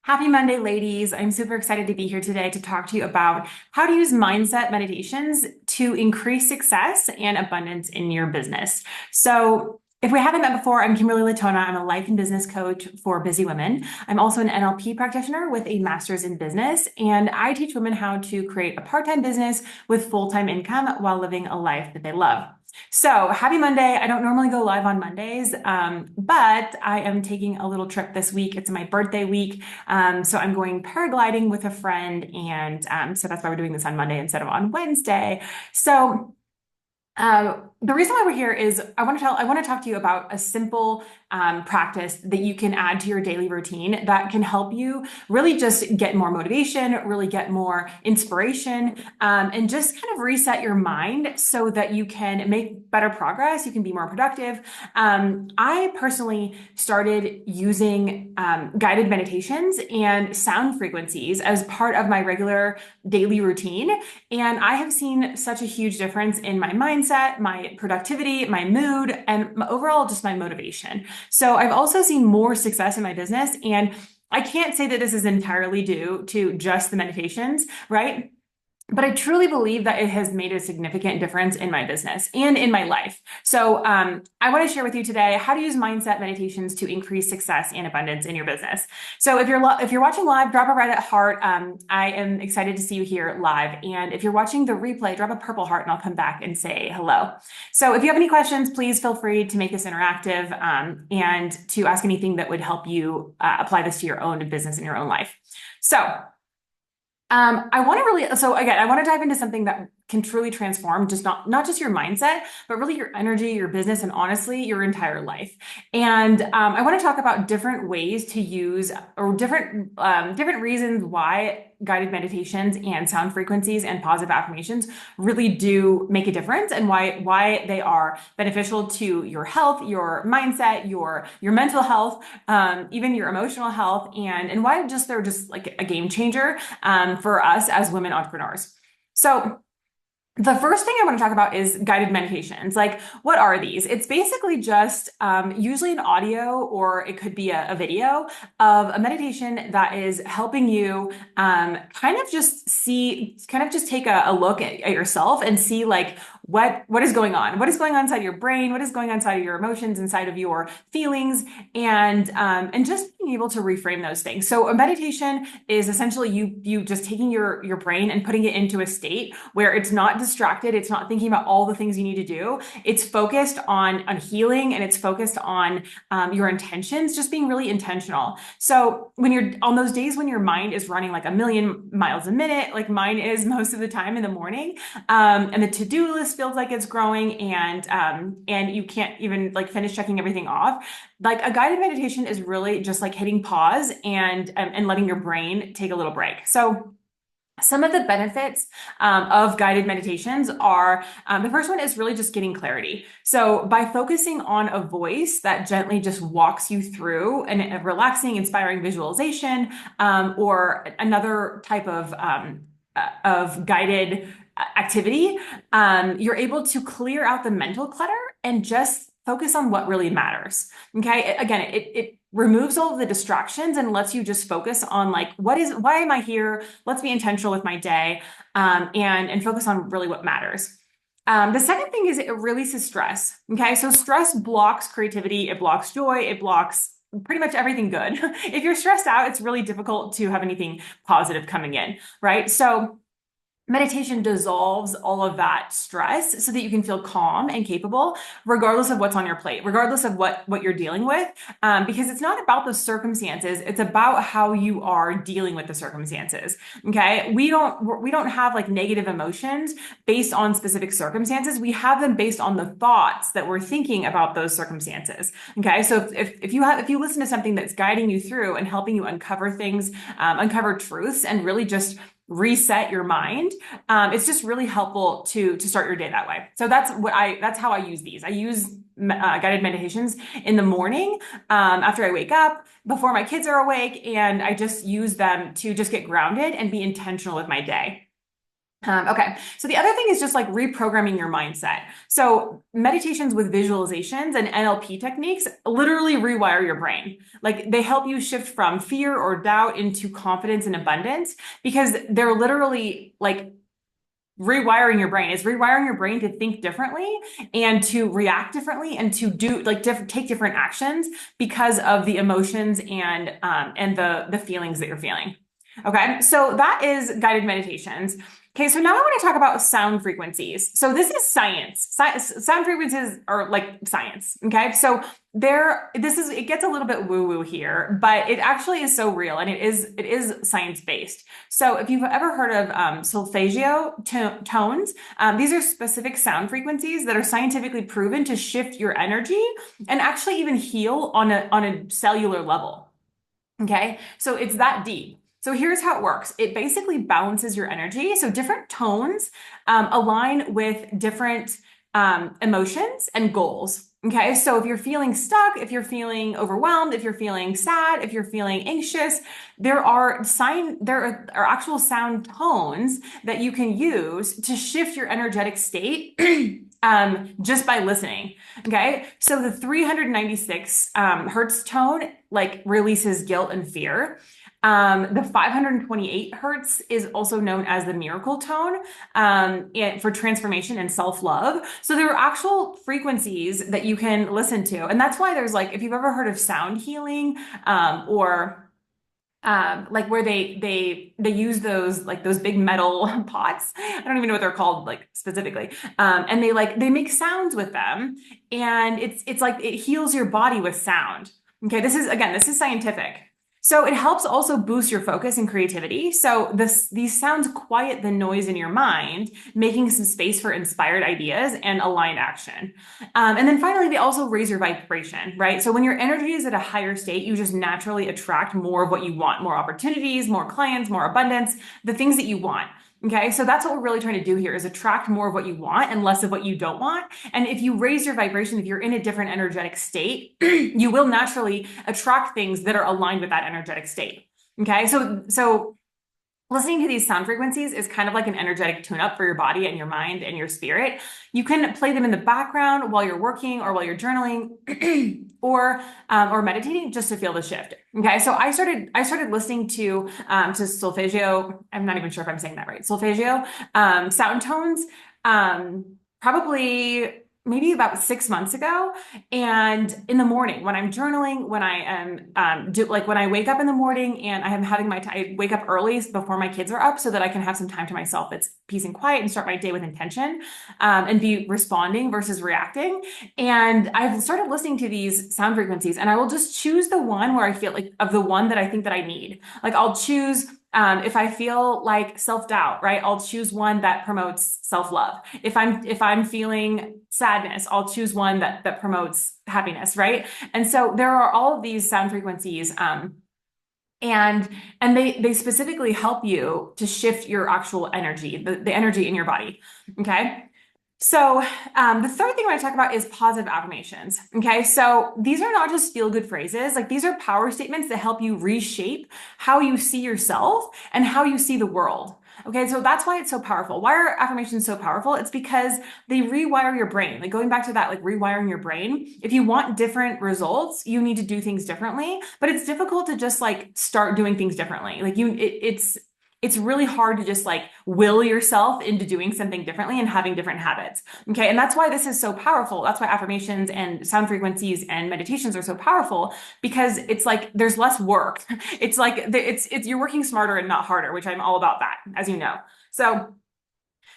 Happy Monday, ladies. I'm super excited to be here today to talk to you about how to use mindset meditations to increase success and abundance in your business. So, if we haven't met before, I'm Kimberly Latona. I'm a life and business coach for busy women. I'm also an NLP practitioner with a master's in business, and I teach women how to create a part-time business with full-time income while living a life that they love. So happy Monday. I don't normally go live on Mondays, but I am taking a little trip this week. It's my birthday week. So I'm going paragliding with a friend. And so that's why we're doing this on Monday instead of on Wednesday. So the reason why we're here is I want to talk to you about a simple practice that you can add to your daily routine that can help you really just get more motivation, really get more inspiration, and just kind of reset your mind so that you can make better progress. You can be more productive. I personally started using guided meditations and sound frequencies as part of my regular daily routine, and I have seen such a huge difference in my mindset, my productivity, my mood, and overall just my motivation. So I've also seen more success in my business, and I can't say that this is entirely due to just the meditations, right? But I truly believe that it has made a significant difference in my business and in my life. So I want to share with you today how to use mindset meditations to increase success and abundance in your business. So if you're watching live, drop a red heart. I am excited to see you here live. And if you're watching the replay, drop a purple heart and I'll come back and say hello. So if you have any questions, please feel free to make this interactive and to ask anything that would help you apply this to your own business and your own life. So I want to dive into something that can truly transform just not just your mindset, but really your energy, your business, and honestly, your entire life. And I want to talk about different ways to use or different reasons why guided meditations and sound frequencies and positive affirmations really do make a difference, and why they are beneficial to your health, your mindset, your mental health, even your emotional health, and why they're just like a game changer for us as women entrepreneurs. So the first thing I want to talk about is guided meditations. Like, what are these? It's basically just usually an audio, or it could be a video of a meditation that is helping you kind of just take a look at yourself and see like what is going on, inside your brain, what is going on inside of your emotions, inside of your feelings, and just being able to reframe those things. So a meditation is essentially you just taking your brain and putting it into a state where it's not distracted. It's not thinking about all the things you need to do. It's focused on healing, and it's focused on your intentions, just being really intentional. So when you're on those days when your mind is running like a million miles a minute, like mine is most of the time in the morning, and the to-do list feels like it's growing, and you can't even like finish checking everything off, like a guided meditation is really just like hitting pause and letting your brain take a little break. So some of the benefits of guided meditations are the first one is really just getting clarity. So by focusing on a voice that gently just walks you through a relaxing, inspiring visualization, or another type of guided activity, you're able to clear out the mental clutter and just focus on what really matters. Okay. Again, it removes all of the distractions and lets you just focus on like, why am I here? Let's be intentional with my day, and focus on really what matters. The second thing is it releases stress. Okay. So stress blocks creativity. It blocks joy. It blocks pretty much everything good. If you're stressed out, it's really difficult to have anything positive coming in, right? So meditation dissolves all of that stress so that you can feel calm and capable, regardless of what's on your plate, regardless of what you're dealing with, because it's not about the circumstances. It's about how you are dealing with the circumstances. Okay. We don't have like negative emotions based on specific circumstances. We have them based on the thoughts that we're thinking about those circumstances. Okay. So if you listen to something that's guiding you through and helping you uncover things, uncover truths, and really just reset your mind, it's just really helpful to start your day that way. So that's how I use these. I use guided meditations in the morning, after I wake up, before my kids are awake, and I just use them to just get grounded and be intentional with my day. Okay. So the other thing is just like reprogramming your mindset. So meditations with visualizations and NLP techniques literally rewire your brain. Like they help you shift from fear or doubt into confidence and abundance because they're literally like rewiring your brain. It's rewiring your brain to think differently and to react differently and to do like take different actions because of the emotions and the feelings that you're feeling. Okay, so that is guided meditations. Okay, so now I want to talk about sound frequencies. So this is science. Sound frequencies are like science. Okay, so it gets a little bit woo-woo here, but it actually is so real and it is science-based. So if you've ever heard of solfeggio tones, these are specific sound frequencies that are scientifically proven to shift your energy and actually even heal on a cellular level. Okay, so it's that deep. So here's how it works. It basically balances your energy. So different tones align with different emotions and goals. Okay, so if you're feeling stuck, if you're feeling overwhelmed, if you're feeling sad, if you're feeling anxious, there are actual sound tones that you can use to shift your energetic state just by listening. Okay, so the 396 hertz tone like releases guilt and fear. The 528 hertz is also known as the miracle tone for transformation and self-love. So there are actual frequencies that you can listen to. And that's why there's like, if you've ever heard of sound healing or like where they use those like those big metal pots. I don't even know what they're called like specifically. And they make sounds with them, and it's like it heals your body with sound. Okay, this is scientific. So it helps also boost your focus and creativity. So these sounds quiet the noise in your mind, making some space for inspired ideas and aligned action. And then finally, they also raise your vibration, right? So when your energy is at a higher state, you just naturally attract more of what you want, more opportunities, more clients, more abundance, the things that you want. Okay, so that's what we're really trying to do here is attract more of what you want and less of what you don't want. And if you raise your vibration, if you're in a different energetic state, you will naturally attract things that are aligned with that energetic state. Okay, so listening to these sound frequencies is kind of like an energetic tune-up for your body and your mind and your spirit. You can play them in the background while you're working or while you're journaling or meditating just to feel the shift. Okay, so I started listening to solfeggio. I'm not even sure if I'm saying that right. Solfeggio sound tones probably maybe about 6 months ago. And in the morning, when I'm journaling, when I am when I wake up in the morning and I am having I wake up early before my kids are up so that I can have some time to myself that's peace and quiet and start my day with intention and be responding versus reacting. And I've started listening to these sound frequencies, and I will just choose the one where I feel like of the one that I think that I need. Like I'll choose if I feel like self-doubt, right, I'll choose one that promotes self-love. If I'm feeling sadness, I'll choose one that promotes happiness, right? And so there are all of these sound frequencies, and they specifically help you to shift your actual energy, the energy in your body. Okay. So the third thing I want to talk about is positive affirmations. Okay, so these are not just feel-good phrases. Like these are power statements that help you reshape how you see yourself and how you see the world. Okay, so that's why it's so powerful. Why are affirmations so powerful? It's because they rewire your brain. Like going back to that, like rewiring your brain. If you want different results, you need to do things differently. But it's difficult to just like start doing things differently. Like it's really hard to just like will yourself into doing something differently and having different habits. Okay. And that's why this is so powerful. That's why affirmations and sound frequencies and meditations are so powerful, because it's like there's less work. It's like you're working smarter and not harder, which I'm all about that, as you know. So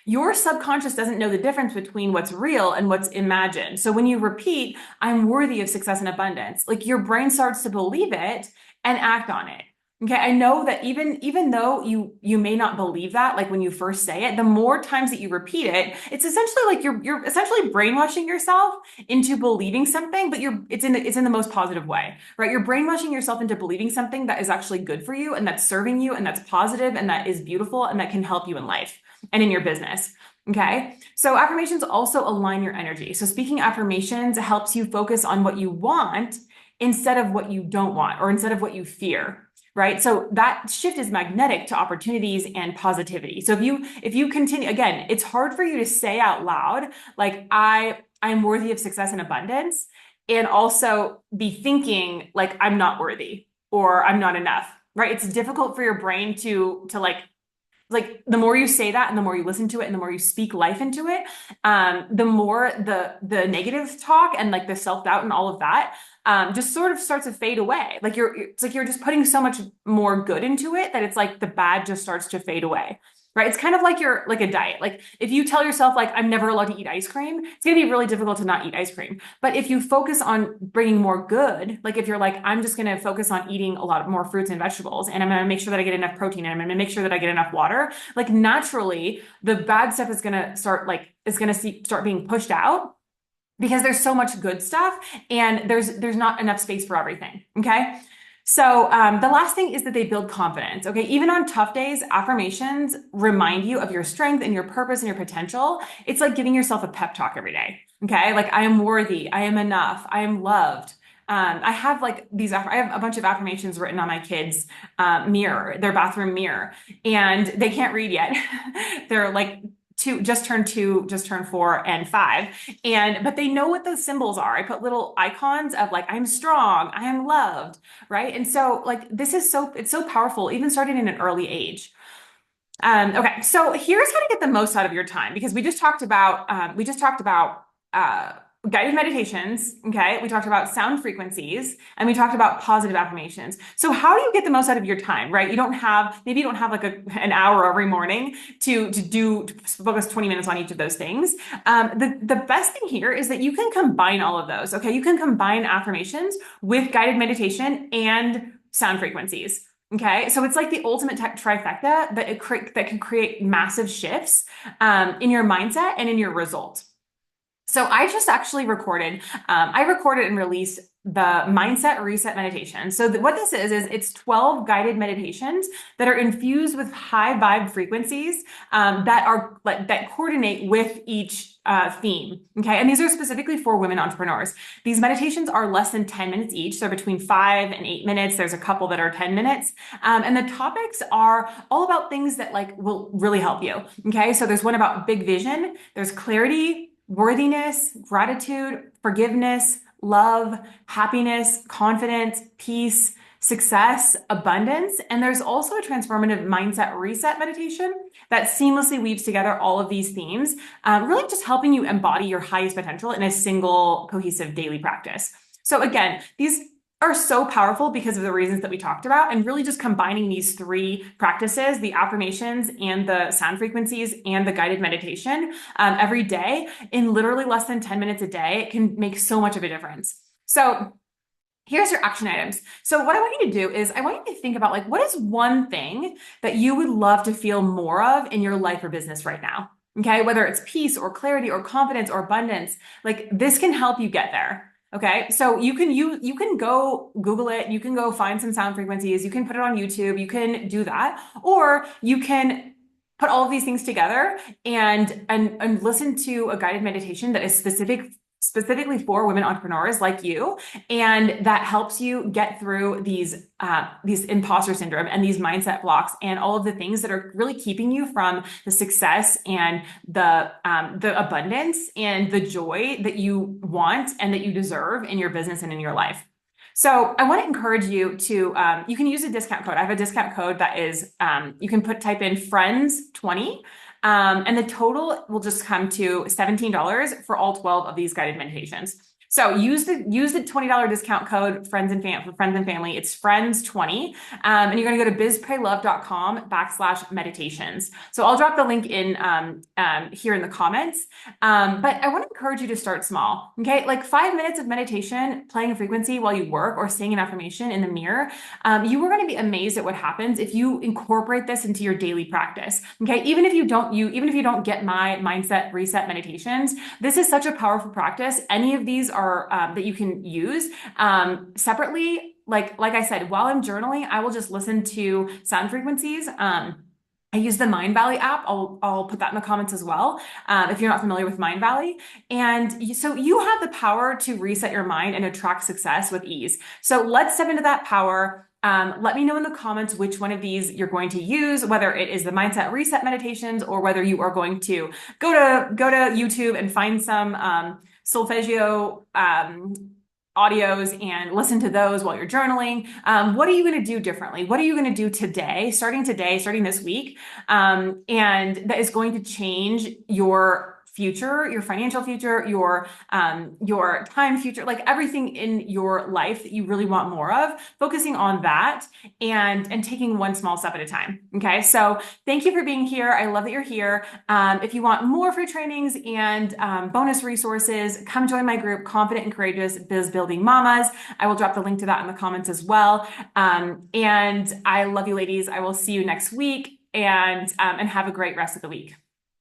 your subconscious doesn't know the difference between what's real and what's imagined. So when you repeat, I'm worthy of success and abundance, like your brain starts to believe it and act on it. Okay, I know that even though you may not believe that, like when you first say it, the more times that you repeat it, it's essentially like you're essentially brainwashing yourself into believing something, but it's in the most positive way, right? You're brainwashing yourself into believing something that is actually good for you and that's serving you and that's positive and that is beautiful and that can help you in life and in your business. Okay, so affirmations also align your energy. So speaking affirmations helps you focus on what you want instead of what you don't want or instead of what you fear. right? So that shift is magnetic to opportunities and positivity. So if you continue, again, it's hard for you to say out loud, like I'm worthy of success and abundance, and also be thinking like I'm not worthy or I'm not enough, right? It's difficult for your brain to like the more you say that and the more you listen to it and the more you speak life into it, the more the negative talk and like the self-doubt and all of that just sort of starts to fade away. Like it's like you're just putting so much more good into it that it's like the bad just starts to fade away. Right. It's kind of like you're like a diet. Like if you tell yourself like I'm never allowed to eat ice cream, it's going to be really difficult to not eat ice cream. But if you focus on bringing more good, like if you're like, I'm just going to focus on eating a lot more fruits and vegetables, and I'm going to make sure that I get enough protein, and I'm going to make sure that I get enough water, like naturally the bad stuff is going to start being pushed out because there's so much good stuff and there's not enough space for everything. Okay. So the last thing is that they build confidence. Okay. Even on tough days, affirmations remind you of your strength and your purpose and your potential. It's like giving yourself a pep talk every day. Okay. Like I am worthy. I am enough. I am loved. I have like I have a bunch of affirmations written on my kids' mirror, their bathroom mirror, and they can't read yet. They're like just turned 2, just turned 4 and 5. But they know what those symbols are. I put little icons of like, I'm strong, I am loved, right? And so like, it's so powerful, even starting in an early age. Okay, so here's how to get the most out of your time, because we just talked about guided meditations. Okay, we talked about sound frequencies, and we talked about positive affirmations. So how do you get the most out of your time, right? Maybe you don't have like an hour every morning to focus 20 minutes on each of those things. The best thing here is that you can combine all of those. Okay, you can combine affirmations with guided meditation and sound frequencies. Okay, so it's like the ultimate tech trifecta that can create massive shifts in your mindset and in your results. So I just actually I recorded and released the Mindset Reset Meditation. So what this is it's 12 guided meditations that are infused with high vibe frequencies that coordinate with each theme. Okay, and these are specifically for women entrepreneurs. These meditations are less than 10 minutes each. They're between 5 and 8 minutes. There's a couple that are 10 minutes. And the topics are all about things that like will really help you. Okay, so there's one about big vision, there's clarity, worthiness, gratitude, forgiveness, love, happiness, confidence, peace, success, abundance. And there's also a transformative mindset reset meditation that seamlessly weaves together all of these themes, really just helping you embody your highest potential in a single cohesive daily practice. So again, these are so powerful because of the reasons that we talked about, and really just combining these 3 practices, the affirmations and the sound frequencies and the guided meditation every day in literally less than 10 minutes a day, it can make so much of a difference. So here's your action items. So what I want you to do is I want you to think about like, what is one thing that you would love to feel more of in your life or business right now? Okay, whether it's peace or clarity or confidence or abundance, like this can help you get there. Okay, so you can go Google it, you can go find some sound frequencies, you can put it on YouTube, you can do that, or you can put all of these things together and listen to a guided meditation that is specifically for women entrepreneurs like you, and that helps you get through these imposter syndrome and these mindset blocks and all of the things that are really keeping you from the success and the abundance and the joy that you want and that you deserve in your business and in your life. So I want to encourage you to, you can use a discount code. I have a discount code that is, you can type in friends20, and the total will just come to $17 for all 12 of these guided meditations. So use the $20 discount code for friends and family. It's friends20. And you're going to go to bizpraylove.com/meditations. So I'll drop the link in here in the comments. But I want to encourage you to start small. Okay. Like 5 minutes of meditation, playing a frequency while you work or saying an affirmation in the mirror. You are going to be amazed at what happens if you incorporate this into your daily practice. Okay. Even if you don't get my mindset reset meditations, this is such a powerful practice. Any of these are that you can use separately. Like I said, while I'm journaling, I will just listen to sound frequencies. I use the Mindvalley app. I'll put that in the comments as well, if you're not familiar with Mindvalley. And so you have the power to reset your mind and attract success with ease. So let's step into that power. Let me know in the comments which one of these you're going to use, whether it is the mindset reset meditations or whether you are going to go to YouTube and find some solfeggio audios and listen to those while you're journaling. What are you going to do differently? What are you going to do today, starting this week? And that is going to change your future, your financial future, your time future, like everything in your life that you really want more of, focusing on that and taking one small step at a time. Okay. So thank you for being here. I love that you're here. If you want more free trainings and bonus resources, come join my group, Confident and Courageous Biz-Building Mamas. I will drop the link to that in the comments as well. And I love you, ladies. I will see you next week and have a great rest of the week.